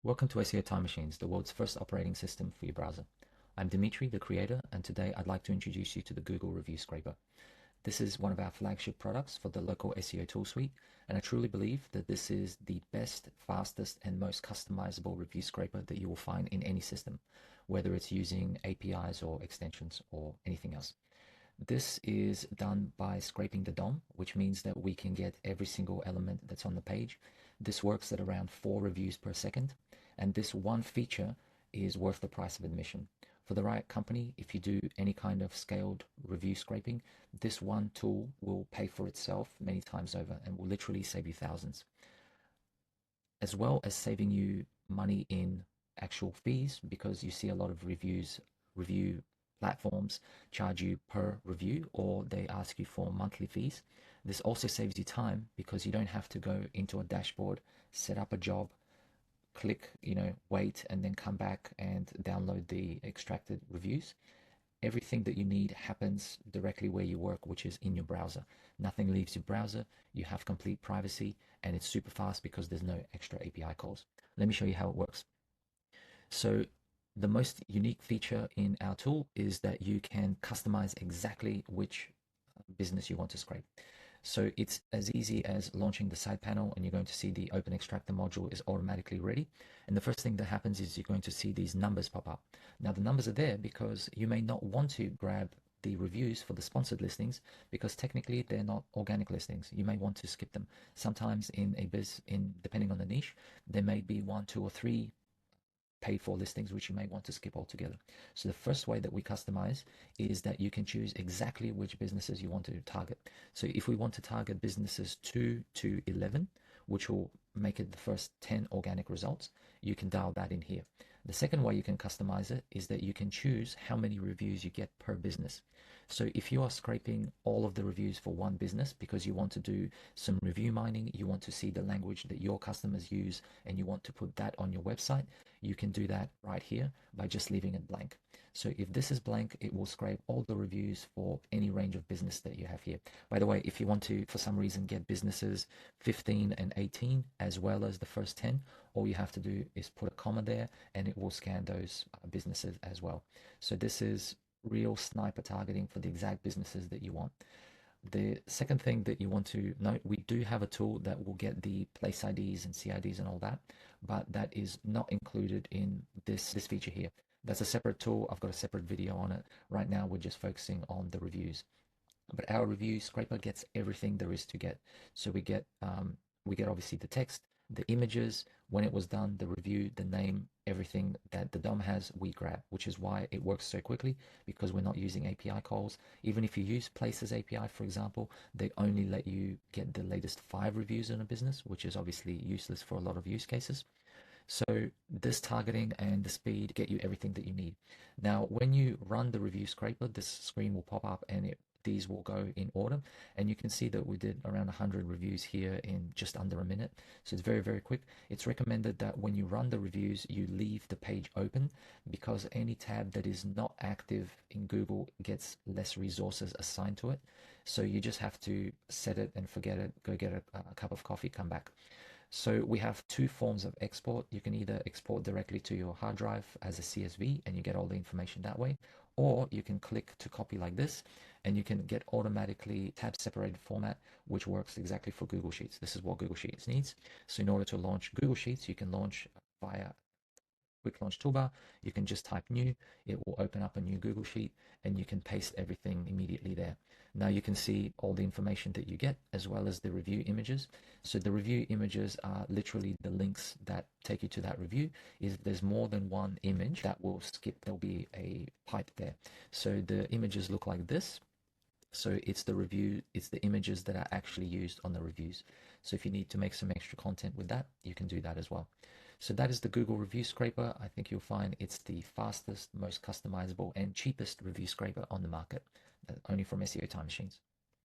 Welcome to SEO Time Machines, the world's first operating system for your browser. I'm Dimitri, the creator, and today I'd like to introduce you to the Google Review Scraper. This is one of our flagship products for the local SEO tool suite, and I truly believe that this is the best, fastest, and most customizable review scraper that you will find in any system, whether it's using APIs or extensions or anything else. This is done by scraping the DOM, which means that we can get every single element that's on the page. This works at around 4 reviews per second, and this one feature is worth the price of admission. For the right company, if you do any kind of scaled review scraping, this one tool will pay for itself many times over and will literally save you thousands, as well as saving you money in actual fees, because you see a lot of review platforms charge you per review, or they ask you for monthly fees. This also saves you time because you don't have to go into a dashboard, set up a job, click, wait, and then come back and download the extracted reviews. Everything that you need happens directly where you work, which is in your browser. Nothing leaves your browser. You have complete privacy, and it's super fast because there's no extra API calls. Let me show you how it works. So the most unique feature in our tool is that you can customize exactly which business you want to scrape. So it's as easy as launching the side panel, and you're going to see the Open Extractor module is automatically ready. And the first thing that happens is you're going to see these numbers pop up. Now the numbers are there because you may not want to grab the reviews for the sponsored listings because technically they're not organic listings. You may want to skip them. Sometimes depending on the niche, there may be 1, 2, or 3 paid for listings which you may want to skip altogether. So the first way that we customize is that you can choose exactly which businesses you want to target. So if we want to target businesses 2 to 11, which will make it the first 10 organic results, you can dial that in here. The second way you can customize it is that you can choose how many reviews you get per business. So if you are scraping all of the reviews for one business because you want to do some review mining, you want to see the language that your customers use, and you want to put that on your website, you can do that right here by just leaving it blank. So if this is blank, it will scrape all the reviews for any range of business that you have here. By the way, if you want to, for some reason, get businesses 15 and 18 as well as the first 10, all you have to do is put a comma there and it will scan those businesses as well. So this is real sniper targeting for the exact businesses that you want. The second thing that you want to note, we do have a tool that will get the place IDs and CIDs and all that, but that is not included in this feature here. That's a separate tool. I've got a separate video on it. Right now, we're just focusing on the reviews. But our review scraper gets everything there is to get. So we get obviously the text, the images, when it was done, the review, the name, everything that the DOM has, we grab, which is why it works so quickly, because we're not using API calls. Even if you use Places API, for example, they only let you get the latest 5 reviews in a business, which is obviously useless for a lot of use cases. So this targeting and the speed get you everything that you need. Now, when you run the review scraper, this screen will pop up and these will go in order, and you can see that we did around 100 reviews here in just under a minute. So it's very, very quick. It's recommended that when you run the reviews, you leave the page open, because any tab that is not active in Google gets less resources assigned to it. So you just have to set it and forget it, go get a cup of coffee, come back. So we have 2 forms of export. You can either export directly to your hard drive as a CSV and you get all the information that way, or you can click to copy like this and you can get automatically tab separated format, which works exactly for Google Sheets. This is what Google Sheets needs. So in order to launch Google Sheets, you can launch via quick launch toolbar. You can just type new, it will open up a new Google Sheet and you can paste everything immediately there. Now you can see all the information that you get as well as the review images. So the review images are literally the links that take you to that review. If there's more than one image, that will skip, there'll be a pipe there. So the images look like this. So it's the review, it's the images that are actually used on the reviews. So if you need to make some extra content with that, you can do that as well. So that is the Google Review Scraper. I think you'll find it's the fastest, most customizable, and cheapest review scraper on the market, only from SEO Time Machines.